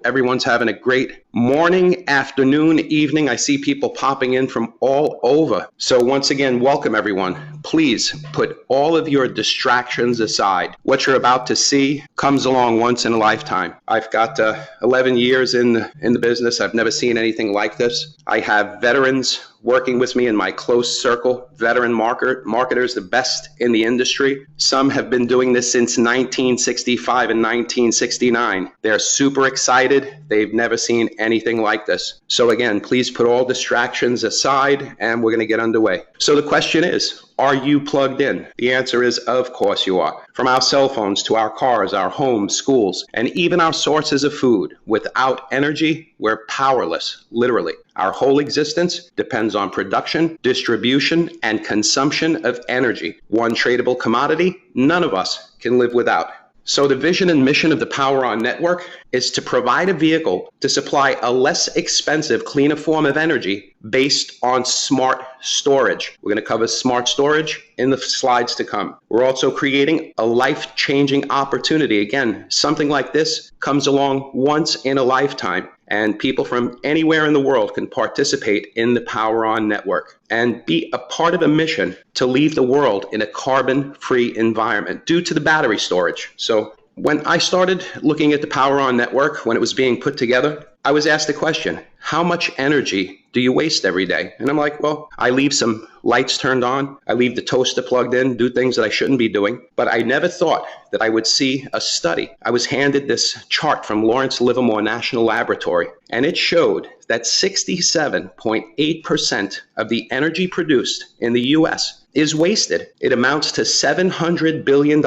Everyone's having a great morning, afternoon, evening. I see people popping in from all over. So once again, welcome everyone. Please put all of your distractions aside. What you're about to see comes along once in a lifetime. I've got 11 years in the business. I've never seen anything like this. I have veterans working with me in my close circle, veteran marketers, the best in the industry. Some have been doing this since 1965 and 1969. They're super excited. They've never seen anything like this. So again, please put all distractions aside and we're going to get underway. So the question is, are you plugged in? The answer is, of course you are. From our cell phones to our cars, our homes, schools, and even our sources of food. Without energy, we're powerless, literally. Our whole existence depends on production, distribution, and consumption of energy. One tradable commodity none of us can live without. So the vision and mission of the PowerOn network is to provide a vehicle to supply a less expensive, cleaner form of energy based on smart storage. We're going to cover smart storage in the slides to come. We're also creating a life-changing opportunity. Again, something like this comes along once in a lifetime, and people from anywhere in the world can participate in the PowerOn network and be a part of a mission to leave the world in a carbon-free environment due to the battery storage. So when I started looking at the PowerOn network, when it was being put together, I was asked the question, how much energy do you waste every day? And I'm like, well, I leave some lights turned on. I leave the toaster plugged in, do things that I shouldn't be doing. But I never thought that I would see a study. I was handed this chart from Lawrence Livermore National Laboratory, and it showed that 67.8% of the energy produced in the U.S. is wasted. It amounts to $700 billion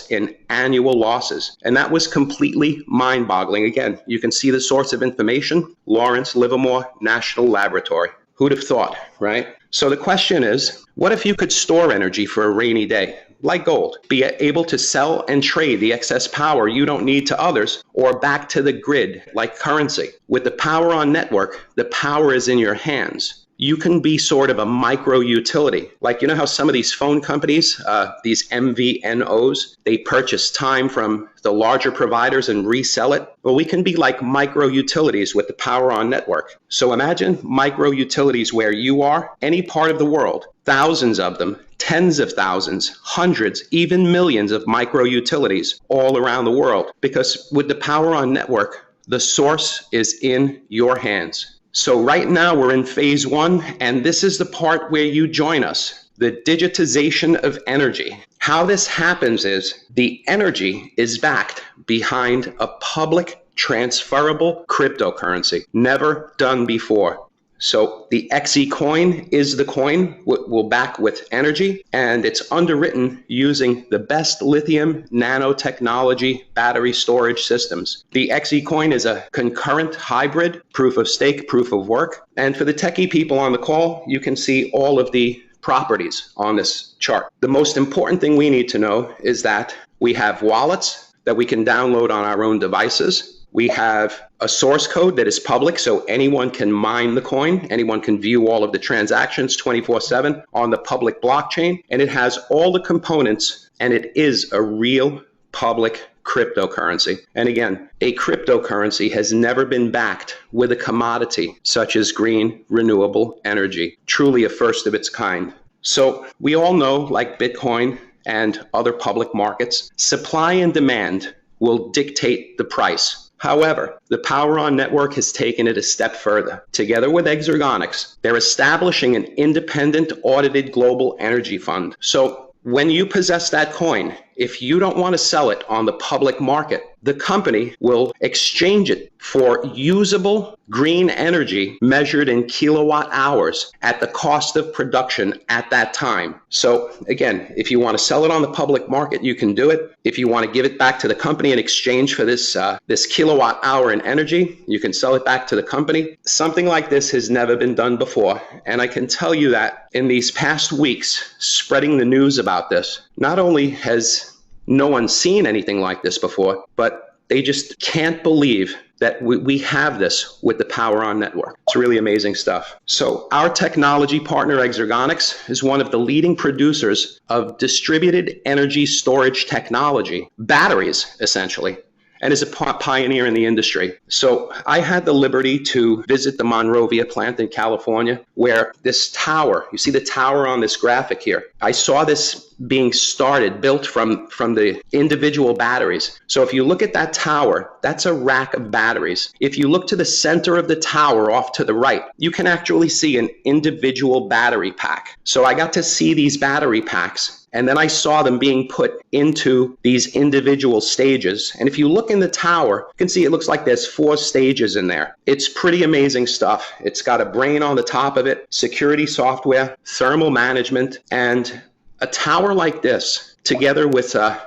in annual losses. And that was completely mind-boggling. Again, you can see the source of information, Lawrence Livermore National Laboratory. Who'd have thought, right? So the question is, what if you could store energy for a rainy day, like gold, be able to sell and trade the excess power you don't need to others or back to the grid like currency? With the PowerOn network, the power is in your hands. You can be sort of a micro utility. Like, you know how some of these phone companies, these MVNOs, they purchase time from the larger providers and resell it? Well, we can be like micro utilities with the PowerOn network. So imagine micro utilities where you are, any part of the world, thousands of them, tens of thousands, hundreds, even millions of micro utilities all around the world. Because with the PowerOn network, the source is in your hands. So right now we're in phase 1, and this is the part where you join us, the digitization of energy. How this happens is the energy is backed behind a public transferable cryptocurrency, never done before. So the XECOIN is the coin we'll back with energy, and it's underwritten using the best lithium nanotechnology battery storage systems. The XECOIN is a concurrent hybrid, proof of stake, proof of work. And for the techie people on the call, you can see all of the properties on this chart. The most important thing we need to know is that we have wallets that we can download on our own devices. We have a source code that is public, so anyone can mine the coin. Anyone can view all of the transactions 24/7 on the public blockchain. And it has all the components, and it is a real public cryptocurrency. And again, a cryptocurrency has never been backed with a commodity such as green, renewable energy. Truly a first of its kind. So we all know, like Bitcoin and other public markets, supply and demand will dictate the price. However, the PowerOn network has taken it a step further. Together with Exergonix, they're establishing an independent audited global energy fund. So when you possess that coin, if you don't want to sell it on the public market, the company will exchange it for usable green energy measured in kilowatt hours at the cost of production at that time. So again, if you want to sell it on the public market, you can do it. If you want to give it back to the company in exchange for this kilowatt hour in energy, you can sell it back to the company. Something like this has never been done before. And I can tell you that in these past weeks, spreading the news about this, not only has no one's seen anything like this before, but they just can't believe that we have this with the PowerOn network. It's really amazing stuff. So our technology partner, Exergonix, is one of the leading producers of distributed energy storage technology, batteries, essentially. and is a pioneer in the industry. So I had the liberty to visit the Monrovia plant in California, where this tower, you see the tower on this graphic here, I saw this being started, built from the individual batteries. So if you look at that tower, that's a rack of batteries. If you look to the center of the tower off to the right, you can actually see an individual battery pack. So I got to see these battery packs, and then I saw them being put into these individual stages. And if you look in the tower, you can see it looks like there's 4 stages in there. It's pretty amazing stuff. It's got a brain on the top of it, security software, thermal management, and a tower like this, together with an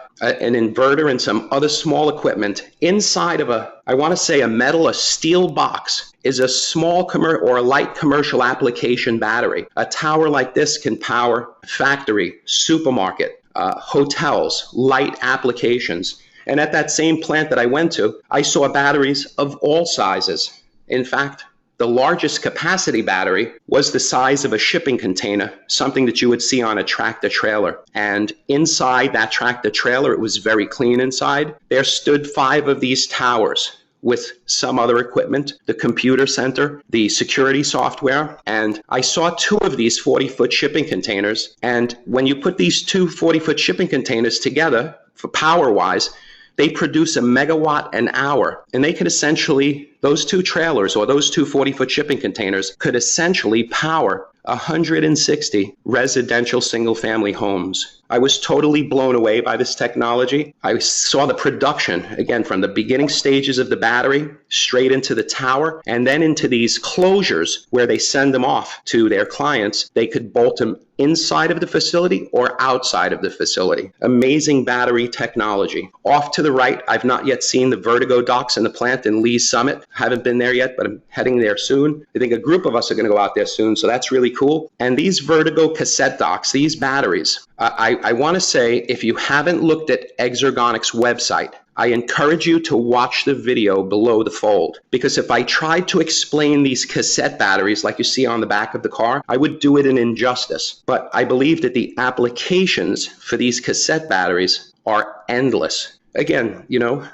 inverter and some other small equipment inside of a steel box, is a small or a light commercial application battery. A tower like this can power a factory, supermarket, hotels, light applications. And at that same plant that I went to, I saw batteries of all sizes. In fact, the largest capacity battery was the size of a shipping container, something that you would see on a tractor trailer. And inside that tractor trailer, it was very clean inside. There stood 5 of these towers with some other equipment, the computer center, the security software, and I saw 2 of these 40-foot shipping containers. And when you put these 2 40-foot shipping containers together, for power-wise, they produce a megawatt an hour, and they could essentially, those 2 trailers or those 2 40-foot shipping containers could essentially power 160 residential single-family homes. I was totally blown away by this technology. I saw the production, again, from the beginning stages of the battery straight into the tower, and then into these closures where they send them off to their clients. They could bolt them inside of the facility or outside of the facility. Amazing battery technology. Off to the right, I've not yet seen the Vertigo docks in the plant in Lee's Summit. Haven't been there yet, but I'm heading there soon. I think a group of us are going to go out there soon, so that's really cool. And these Vertigo cassette docks, these batteries, I want to say, if you haven't looked at Exergonix website, I encourage you to watch the video below the fold, because if I tried to explain these cassette batteries like you see on the back of the car, I would do it an injustice. But I believe that the applications for these cassette batteries are endless. Again, you know,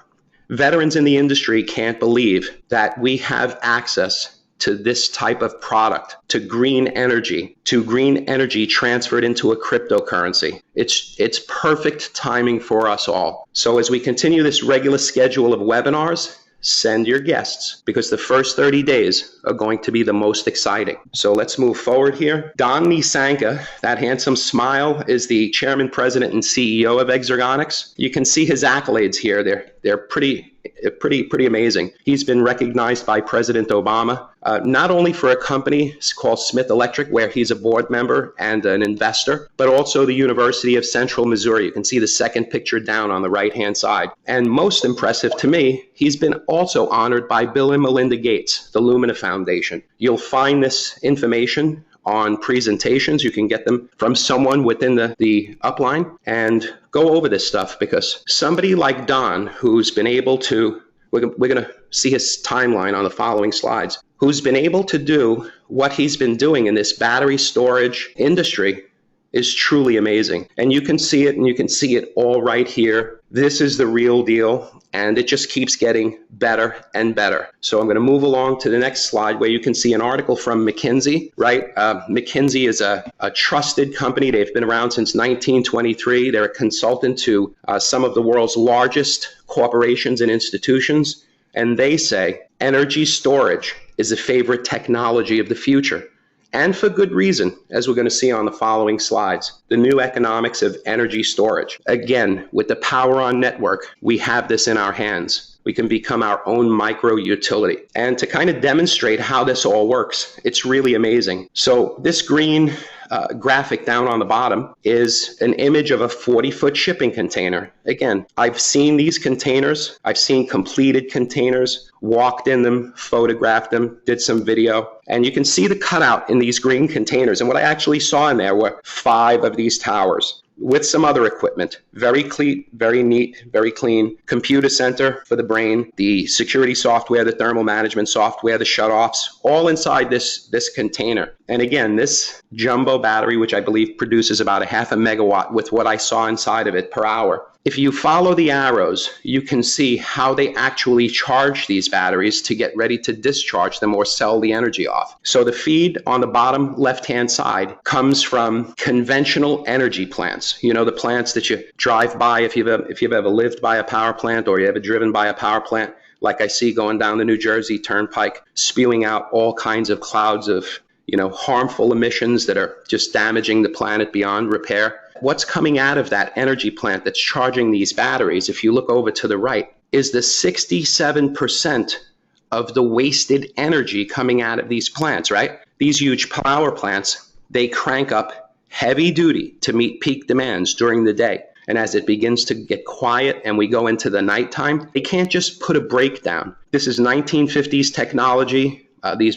veterans in the industry can't believe that we have access to this type of product, to green energy transferred into a cryptocurrency. It's perfect timing for us all. So as we continue this regular schedule of webinars, send your guests, because the first 30 days are going to be the most exciting. So let's move forward here. Don Nissanka, that handsome smile, is the chairman, president, and CEO of Exergonix. You can see his accolades here. They're pretty amazing. He's been recognized by President Obama, not only for a company called Smith Electric, where he's a board member and an investor, but also the University of Central Missouri. You can see the second picture down on the right-hand side. And most impressive to me, he's been also honored by Bill and Melinda Gates, the Lumina Foundation. You'll find this information on presentations. You can get them from someone within the upline, and go over this stuff, because somebody like Don, who's been able to, we're going to see his timeline on the following slides, who's been able to do what he's been doing in this battery storage industry, is truly amazing. And you can see it, and you can see it all right here. This is the real deal, and it just keeps getting better and better. So I'm going to move along to the next slide, where you can see an article from McKinsey, right? McKinsey is a trusted company. They've been around since 1923. They're a consultant to some of the world's largest corporations and institutions. And they say energy storage is a favorite technology of the future. And for good reason, as we're going to see on the following slides. The new economics of energy storage. Again, with the PowerOnNetwork, we have this in our hands. We can become our own micro utility. And to kind of demonstrate how this all works, it's really amazing. So this green graphic down on the bottom is an image of a 40-foot shipping container. Again, I've seen these containers. I've seen completed containers, walked in them, photographed them, did some video. And you can see the cutout in these green containers. And what I actually saw in there were 5 of these towers with some other equipment. Very clean, very neat, very clean. Computer center for the brain, the security software, the thermal management software, the shutoffs, all inside this container. And again, this jumbo battery, which I believe produces about 0.5 megawatt with what I saw inside of it per hour, If you follow the arrows, you can see how they actually charge these batteries to get ready to discharge them or sell the energy off. So the feed on the bottom left-hand side comes from conventional energy plants. You know, the plants that you drive by if you've ever lived by a power plant or you ever driven by a power plant, like I see going down the New Jersey Turnpike, spewing out all kinds of clouds of, harmful emissions that are just damaging the planet beyond repair. What's coming out of that energy plant that's charging these batteries, if you look over to the right, is the 67% of the wasted energy coming out of these plants, right? These huge power plants, they crank up heavy duty to meet peak demands during the day. And as it begins to get quiet and we go into the nighttime, they can't just put a brake down. This is 1950s technology.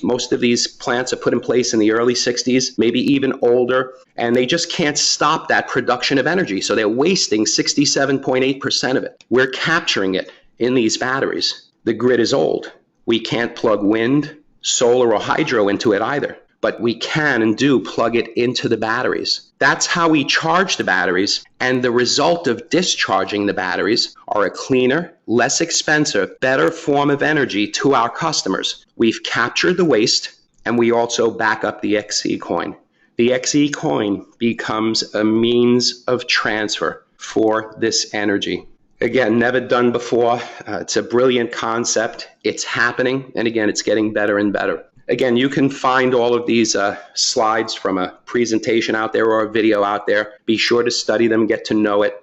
Most of these plants are put in place in the early 60s, maybe even older, and they just can't stop that production of energy. So they're wasting 67.8% of it. We're capturing it in these batteries. The grid is old. We can't plug wind, solar, or hydro into it either, but we can and do plug it into the batteries. That's how we charge the batteries, and the result of discharging the batteries are a cleaner, less expensive, better form of energy to our customers. We've captured the waste, and we also back up the XECOIN. The XECOIN becomes a means of transfer for this energy. Again, never done before. It's a brilliant concept. It's happening, and again, it's getting better and better. Again, you can find all of these slides from a presentation out there or a video out there. Be sure to study them, get to know it,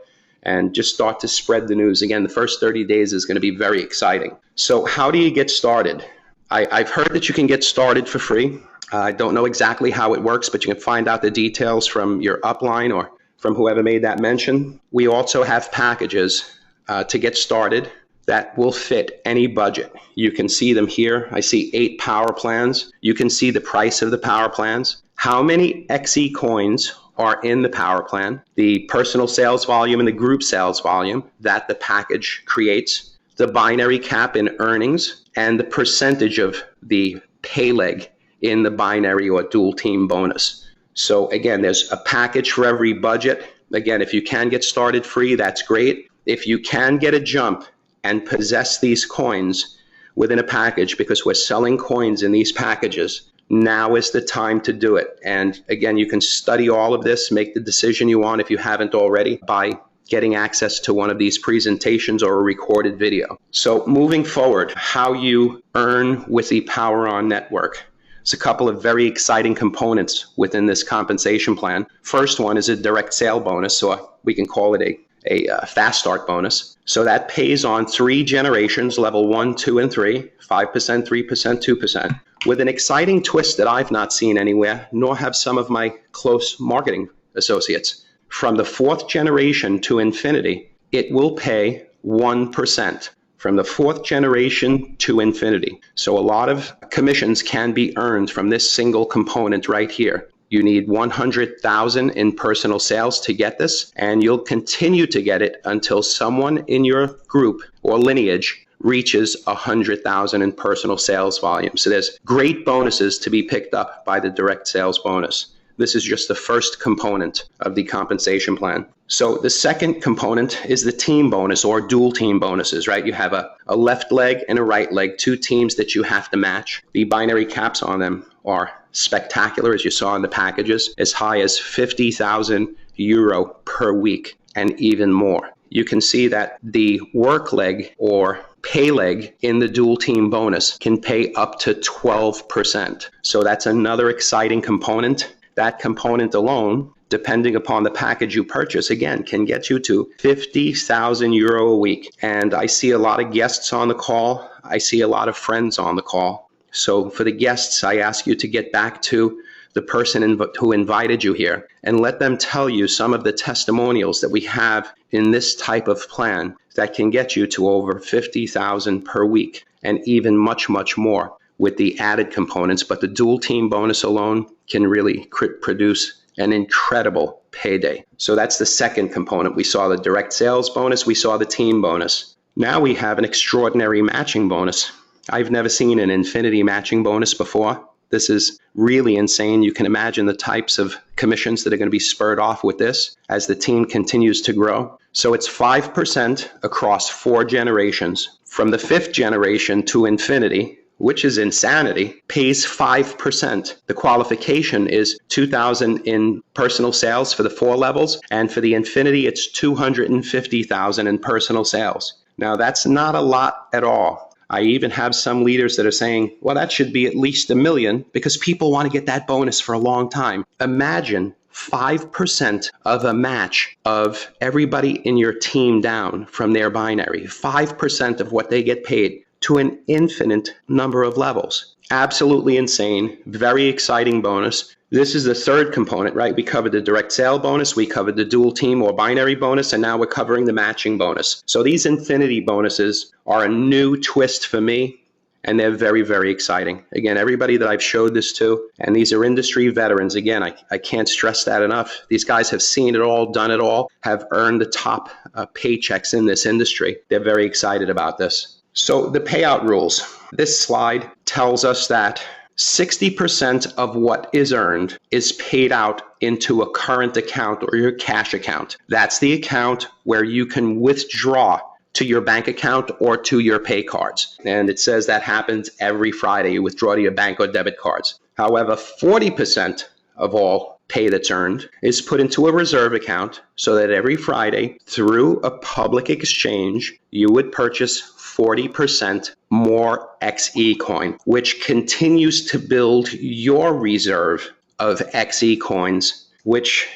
and just start to spread the news. Again, the first 30 days is going to be very exciting. So how do you get started? I've heard that you can get started for free. I don't know exactly how it works, but you can find out the details from your upline or from whoever made that mention. We also have packages to get started that will fit any budget. You can see them here. I see 8 power plans. You can see the price of the power plans, how many XECOINs are in the power plan, the personal sales volume and the group sales volume that the package creates, the binary cap in earnings, and the percentage of the pay leg in the binary or dual team bonus. So again, there's a package for every budget. Again, if you can get started free, that's great. If you can get a jump and possess these coins within a package, because we're selling coins in these packages, now is the time to do it. And again, you can study all of this, make the decision you want if you haven't already by getting access to one of these presentations or a recorded video. So moving forward, how you earn with the PowerOn network. There's a couple of very exciting components within this compensation plan. First one is a direct sale bonus, or we can call it a fast start bonus. So that pays on 3 generations, level 1, 2, and 3, 5%, 3%, 2%, with an exciting twist that I've not seen anywhere, nor have some of my close marketing associates. From the 4th generation to infinity, it will pay 1%. From the 4th generation to infinity. So a lot of commissions can be earned from this single component right here. You need 100,000 in personal sales to get this, and you'll continue to get it until someone in your group or lineage reaches 100,000 in personal sales volume. So there's great bonuses to be picked up by the direct sales bonus. This is just the first component of the compensation plan. So the second component is the team bonus or dual team bonuses, right? You have a left leg and a right leg, 2 teams that you have to match. The binary caps on them are spectacular, as you saw in the packages, as high as 50,000 euro per week and even more. You can see that the work leg or pay leg in the dual team bonus can pay up to 12%. So that's another exciting component. That component alone, depending upon the package you purchase, again, can get you to 50,000 euro a week. And I see a lot of guests on the call. I see a lot of friends on the call. So for the guests, I ask you to get back to the person who invited you here and let them tell you some of the testimonials that we have in this type of plan that can get you to over 50,000 per week and even much, much more with the added components. But the dual team bonus alone can really produce an incredible payday. So that's the second component. We saw the direct sales bonus. We saw the team bonus. Now we have an extraordinary matching bonus. I've never seen an infinity matching bonus before. This is really insane. You can imagine the types of commissions that are going to be spurred off with this as the team continues to grow. So it's 5% across 4 generations. From the 5th generation to infinity, which is insanity, pays 5%. The qualification is 2,000 in personal sales for the 4 levels, and for the infinity, it's 250,000 in personal sales. Now, that's not a lot at all. I even have some leaders that are saying, well, that should be at least $1 million because people want to get that bonus for a long time. Imagine 5% of a match of everybody in your team down from their binary, 5% of what they get paid to an infinite number of levels. Absolutely insane, very exciting bonus. This is the 3rd component, right? We covered the direct sale bonus, we covered the dual team or binary bonus, and now we're covering the matching bonus. So these infinity bonuses are a new twist for me, and they're very, very exciting. Again, everybody that I've showed this to, and these are industry veterans. Again, I can't stress that enough. These guys have seen it all, done it all, have earned the top paychecks in this industry. They're very excited about this. So the payout rules. This slide tells us that 60% of what is earned is paid out into a current account or your cash account. That's the account where you can withdraw to your bank account or to your pay cards. And it says that happens every Friday. You withdraw to your bank or debit cards. However, 40% of all pay that's earned is put into a reserve account so that every Friday through a public exchange, you would purchase 40% more XECOIN, which continues to build your reserve of XECOINs, which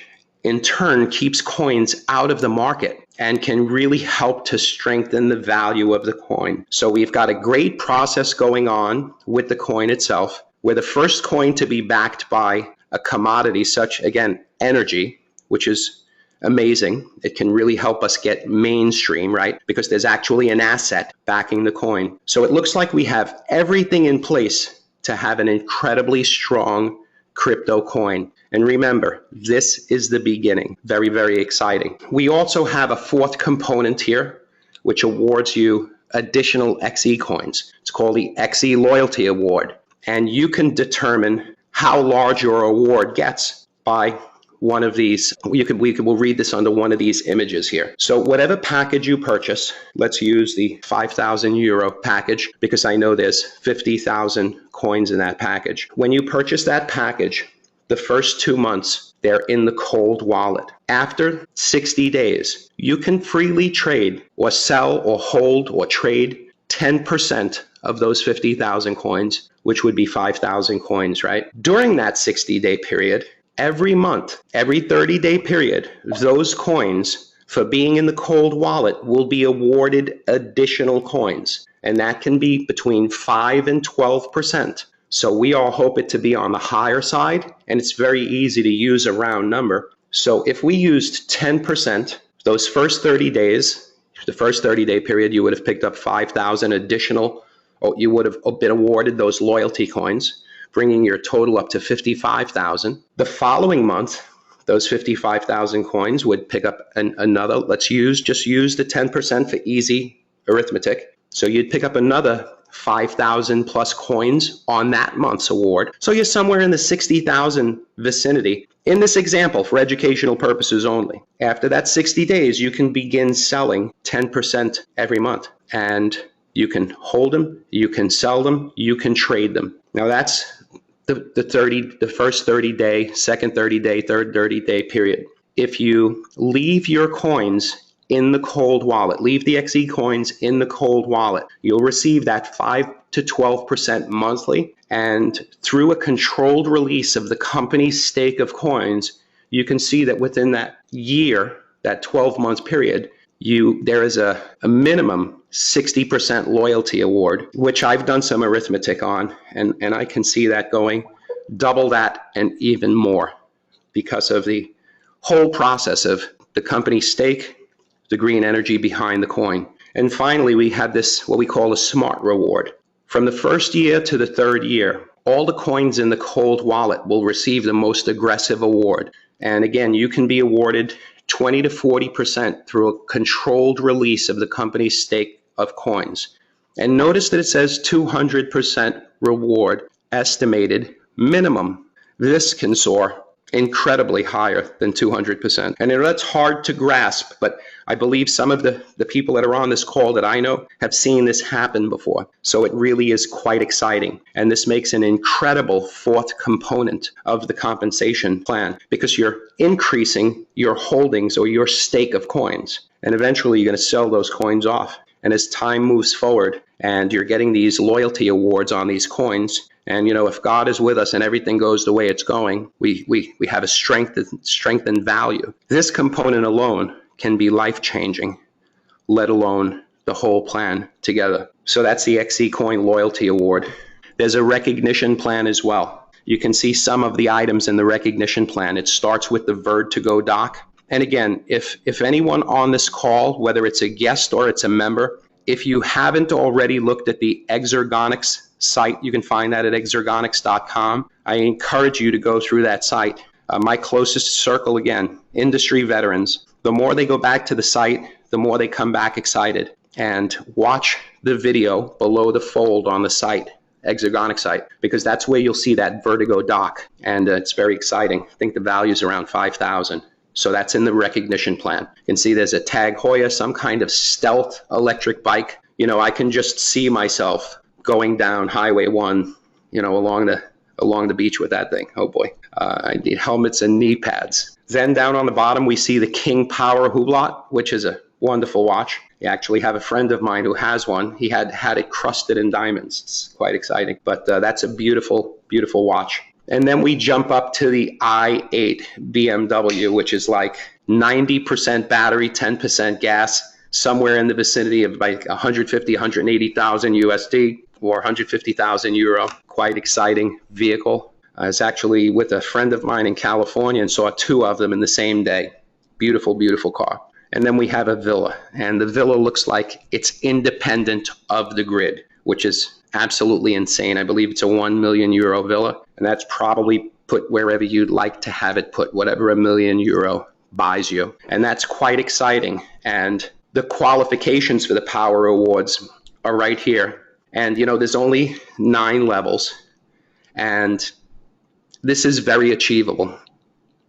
in turn keeps coins out of the market and can really help to strengthen the value of the coin. So we've got a great process going on with the coin itself. We're the first coin to be backed by a commodity such, again, energy, which is amazing. It can really help us get mainstream, right? Because there's actually an asset backing the coin. So it looks like we have everything in place to have an incredibly strong crypto coin. And remember, this is the beginning. Very, very exciting. We also have a 4th component here, which awards you additional XECOINs. It's called the XE Loyalty Award. And you can determine how large your award gets by one of these. We'll read this under one of these images here. So whatever package you purchase, let's use the 5,000 euro package because I know there's 50,000 coins in that package. When you purchase that package, the first 2 months, they're in the cold wallet. After 60 days, you can freely trade or sell or hold or trade 10% of those 50,000 coins, which would be 5,000 coins, right? During that 60-day period, every month, every 30-day period, those coins for being in the cold wallet will be awarded additional coins. And that can be between 5 and 12%. So we all hope it to be on the higher side, and it's very easy to use a round number. So if we used 10%, those first 30 days, the first 30-day period, you would have picked up 5,000 additional, or you would have been awarded those loyalty coins, bringing your total up to 55,000. The following month, those 55,000 coins would pick up another, just use the 10% for easy arithmetic. So you'd pick up another 5,000 plus coins on that month's award. So you're somewhere in the 60,000 vicinity. In this example, for educational purposes only. After that 60 days, you can begin selling 10% every month. And you can hold them, you can sell them, you can trade them. Now that's the first 30-day, second 30-day, third 30-day period. If you leave your coins in the cold wallet, leave the XECOINs in the cold wallet, you'll receive that 5 to 12% monthly. And through a controlled release of the company's stake of coins, you can see that within that year, that 12-month period, there is a minimum 60% loyalty award, which I've done some arithmetic on, and I can see that going double that and even more because of the whole process of the company's stake, the green energy behind the coin. And finally, we have this, what we call a smart reward. From the first year to the third year, all the coins in the cold wallet will receive the most aggressive award. And again, you can be awarded 20 to 40% through a controlled release of the company's stake of coins. And notice that it says 200% reward estimated minimum. This can soar incredibly higher than 200%. And that's hard to grasp, but I believe some of the people that are on this call that I know have seen this happen before. So it really is quite exciting. And this makes an incredible fourth component of the compensation plan, because you're increasing your holdings or your stake of coins. And eventually you're going to sell those coins off. And as time moves forward and you're getting these loyalty awards on these coins, and if God is with us and everything goes the way it's going, we have a strengthened value. This component alone can be life-changing, let alone the whole plan together. So that's the XECOIN Loyalty Award. There's a recognition plan as well. You can see some of the items in the recognition plan. It starts with the Verd2Go dock. And again, if anyone on this call, whether it's a guest or it's a member, if you haven't already looked at the Exergonix site, you can find that at exergonix.com. I encourage you to go through that site. My closest circle, again, industry veterans. The more they go back to the site, the more they come back excited. And watch the video below the fold on the site, Exergonix site, because that's where you'll see that Verd2Go dock. And it's very exciting. I think the value is around 5,000. So that's in the recognition plan. You can see there's a Tag Heuer, some kind of stealth electric bike. I can just see myself going down Highway 1, along the beach with that thing. Oh boy, I need helmets and knee pads. Then down on the bottom, we see the King Power Hublot, which is a wonderful watch. I actually have a friend of mine who has one. He had it crusted in diamonds. It's quite exciting, but that's a beautiful, beautiful watch. And then we jump up to the i8 BMW, which is like 90% battery, 10% gas, somewhere in the vicinity of like 150, 180,000 USD or 150,000 euro. Quite exciting vehicle. I was actually with a friend of mine in California and saw two of them in the same day. Beautiful, beautiful car. And then we have a Villa, and the Villa looks like it's independent of the grid, which is absolutely insane. I believe it's a 1 million euro Villa, and that's probably put wherever you'd like to have it put, whatever €1 million buys you. And that's quite exciting. And the qualifications for the Power Awards are right here. And there's only 9 levels, and this is very achievable.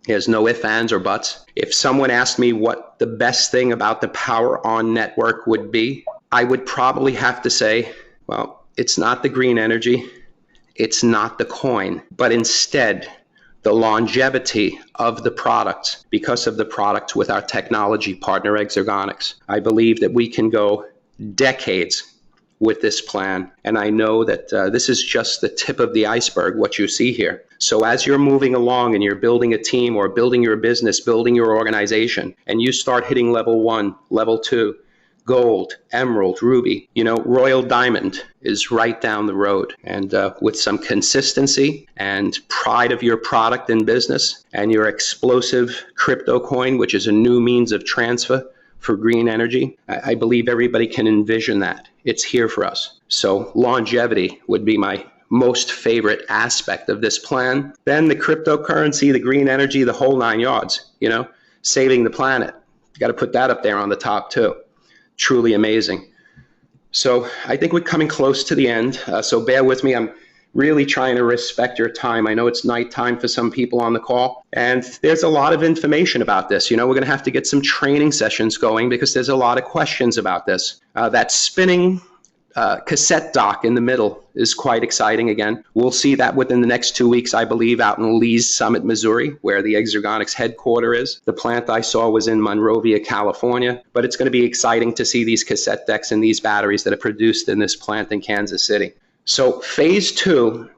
There's no ifs, ands, or buts. If someone asked me what the best thing about the PowerOnNetwork would be, I would probably have to say, well, it's not the green energy, it's not the coin, but instead the longevity of the products because of the products with our technology partner Exergonix. I believe that we can go decades with this plan, and I know that this is just the tip of the iceberg, what you see here. So as you're moving along and you're building a team or building your business, building your organization, and you start hitting level 1, level 2, gold, emerald, ruby, royal diamond is right down the road. And with some consistency and pride of your product and business and your explosive crypto coin, which is a new means of transfer for green energy, I believe everybody can envision that. It's here for us. So longevity would be my most favorite aspect of this plan. Then the cryptocurrency, the green energy, the whole 9 yards, saving the planet. You got to put that up there on the top too. Truly amazing. So I think we're coming close to the end. So bear with me. I'm really trying to respect your time. I know it's nighttime for some people on the call, and there's a lot of information about this. We're going to have to get some training sessions going because there's a lot of questions about this. That spinning cassette dock in the middle is quite exciting. Again, we'll see that within the next 2 weeks, I believe, out in Lee's Summit, Missouri, where the Exergonix headquarters is. The plant I saw was in Monrovia, California, but it's going to be exciting to see these cassette decks and these batteries that are produced in this plant in Kansas City. So phase 2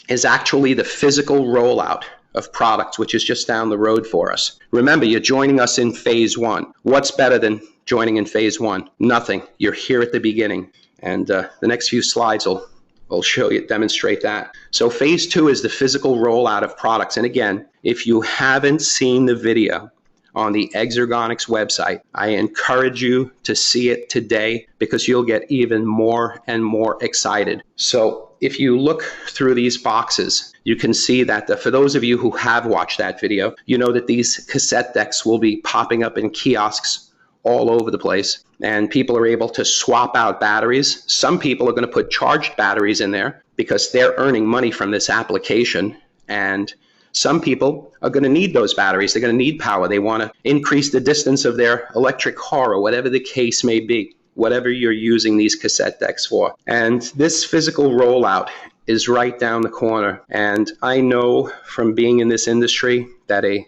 is actually the physical rollout of products, which is just down the road for us. Remember, you're joining us in phase 1. What's better than joining in phase 1? Nothing. You're here at the beginning. And the next few slides will show you, demonstrate that. So phase 2 is the physical rollout of products. And again, if you haven't seen the video on the Exergonix website, I encourage you to see it today because you'll get even more and more excited. So if you look through these boxes, you can see that for those of you who have watched that video, you know that these cassette decks will be popping up in kiosks all over the place, and people are able to swap out batteries. Some people are going to put charged batteries in there because they're earning money from this application, and Some people are going to need those batteries. They're going to need power. They want to increase the distance of their electric car or whatever the case may be, whatever you're using these cassette decks for. And this physical rollout is right down the corner. And I know from being in this industry that a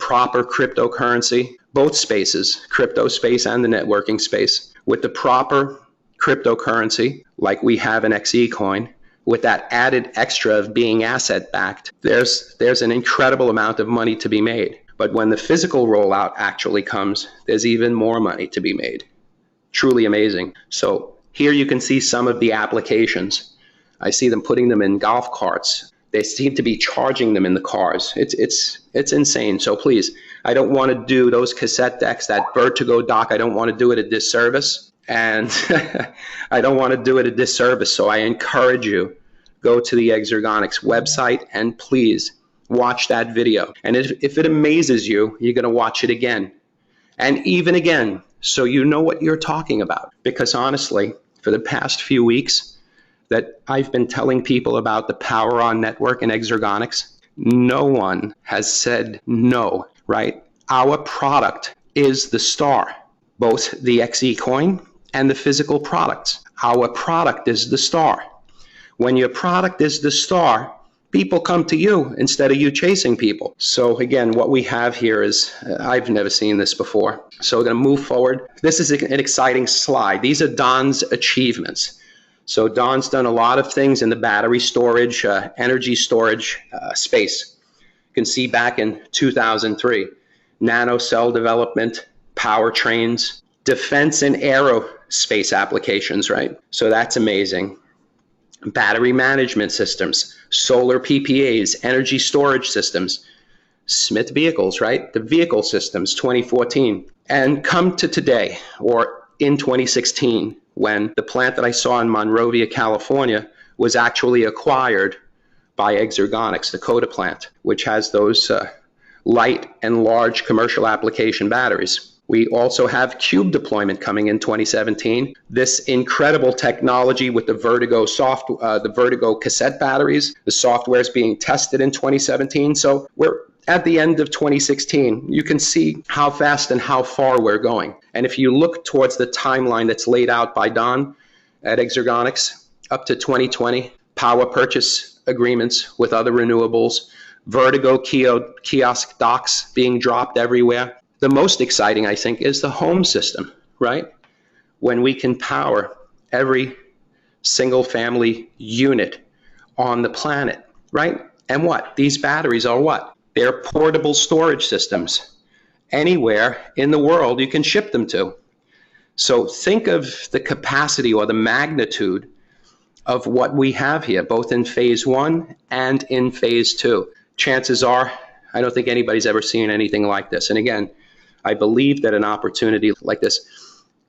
proper cryptocurrency, both spaces, crypto space and the networking space, with the proper cryptocurrency, like we have in XECOIN, with that added extra of being asset backed, there's an incredible amount of money to be made. But when the physical rollout actually comes, there's even more money to be made. Truly amazing. So here you can see some of the applications. I see them putting them in golf carts. They seem to be charging them in the cars. It's insane. So please, I don't want to do those cassette decks, that Vertigo dock. I don't want to do it a disservice. And I don't want to do it a disservice. So I encourage you, go to the Exergonix website and please watch that video. And if it amazes you, you're going to watch it again and even again, so you know what you're talking about. Because honestly, for the past few weeks that I've been telling people about the PowerOnNetwork and Exergonix, no one has said no, right? Our product is the star, both the XECOIN and the physical products. Our product is the star. When your product is the star, people come to you instead of you chasing people. So again, what we have here is, I've never seen this before. So we're going to move forward. This is an exciting slide. These are Don's achievements. So Don's done a lot of things in the battery storage, energy storage space. You can see back in 2003, nano cell development, powertrains, defense and aerospace applications, right? So that's amazing. Battery management systems, solar PPAs, energy storage systems, Smith vehicles, right? The vehicle systems, 2014. And come to today, or in 2016, when the plant that I saw in Monrovia, California, was actually acquired by Exergonix, the Coda plant, which has those light and large commercial application batteries. We also have cube deployment coming in 2017. This incredible technology with the Vertigo cassette batteries, the software is being tested in 2017. So we're at the end of 2016. You can see how fast and how far we're going. And if you look towards the timeline that's laid out by Don at Exergonix, up to 2020, power purchase agreements with other renewables, Vertigo kiosk docks being dropped everywhere. The most exciting, I think, is the home system, right? When we can power every single family unit on the planet, right? And what? These batteries are what? They're portable storage systems. Anywhere in the world you can ship them to. So think of the capacity or the magnitude of what we have here, both in phase 1 and in phase 2. Chances are, I don't think anybody's ever seen anything like this. And again, I believe that an opportunity like this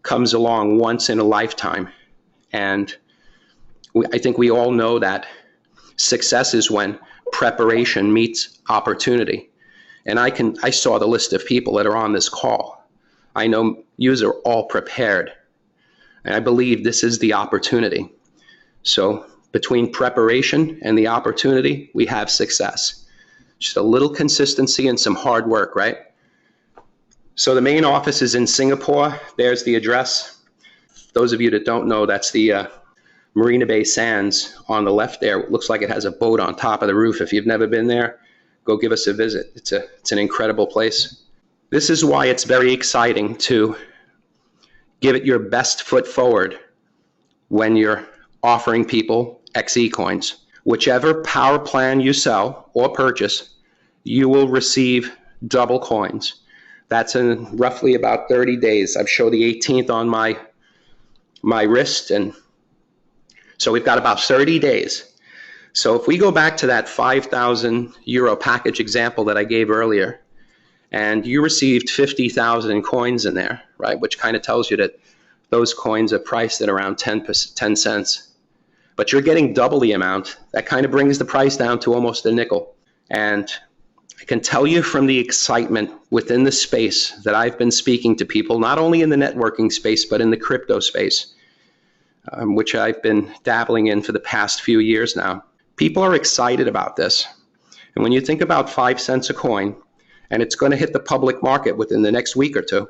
comes along once in a lifetime. And I think we all know that success is when preparation meets opportunity. And I saw the list of people that are on this call. I know you are all prepared. And I believe this is the opportunity. So between preparation and the opportunity, we have success. Just a little consistency and some hard work, right? So the main office is in Singapore. There's the address. Those of you that don't know, that's the Marina Bay Sands on the left there. It looks like it has a boat on top of the roof. If you've never been there, go give us a visit. It's an incredible place. This is why it's very exciting to give it your best foot forward when you're offering people XECOINs. Whichever power plan you sell or purchase, you will receive double coins. That's in roughly about 30 days. I've shown the 18th on my wrist, and so we've got about 30 days. So if we go back to that 5,000 euro package example that I gave earlier, and you received 50,000 coins in there, right, which kind of tells you that those coins are priced at around 10 cents. But you're getting double the amount. That kind of brings the price down to almost a nickel. And I can tell you from the excitement within the space that I've been speaking to people, not only in the networking space, but in the crypto space, which I've been dabbling in for the past few years now. People are excited about this. And when you think about 5 cents a coin, and it's going to hit the public market within the next week or two,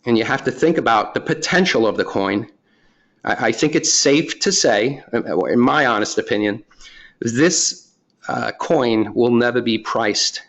and you have to think about the potential of the coin, I think it's safe to say, in my honest opinion, this coin will never be priced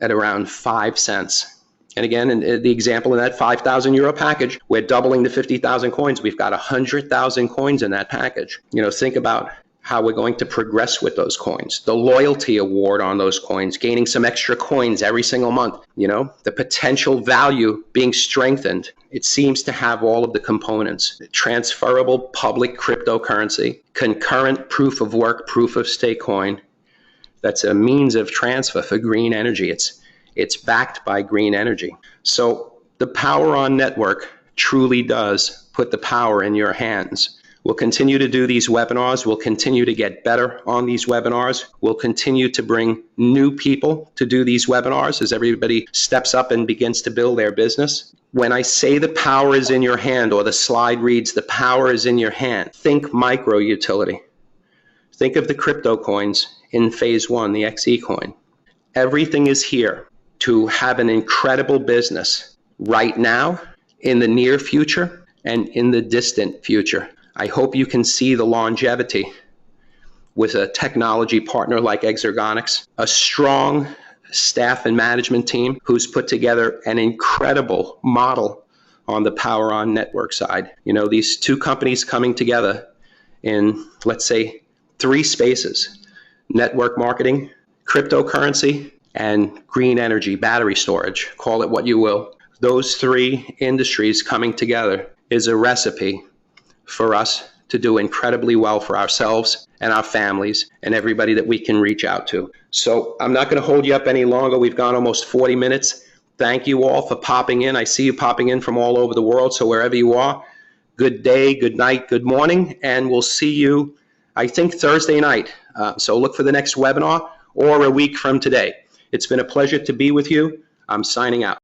at around 5 cents. And again, in the example in that 5,000 euro package, we're doubling to 50,000 coins. We've got 100,000 coins in that package. You know, think about how we're going to progress with those coins, the loyalty award on those coins, gaining some extra coins every single month, you know, the potential value being strengthened. It seems to have all of the components: transferable public cryptocurrency, concurrent proof of work, proof of stake coin. That's a means of transfer for green energy. It's backed by green energy. So the PowerOn network truly does put the power in your hands. We'll continue to do these webinars. We'll continue to get better on these webinars. We'll continue to bring new people to do these webinars as everybody steps up and begins to build their business. When I say the power is in your hand, or the slide reads the power is in your hand, think micro utility. Think of the crypto coins in phase 1, the XECOIN. Everything is here to have an incredible business right now, in the near future, and in the distant future. I hope you can see the longevity with a technology partner like Exergonix, a strong staff and management team who's put together an incredible model on the PowerOn network side. You know, these two companies coming together in, let's say, 3 spaces: network marketing, cryptocurrency, and green energy, battery storage, call it what you will. Those 3 industries coming together is a recipe for us to do incredibly well for ourselves and our families and everybody that we can reach out to. So I'm not going to hold you up any longer. We've gone almost 40 minutes. Thank you all for popping in. I see you popping in from all over the world. So wherever you are, good day, good night, good morning, and we'll see you, I think, Thursday night. So look for the next webinar, or a week from today. It's been a pleasure to be with you. I'm signing out.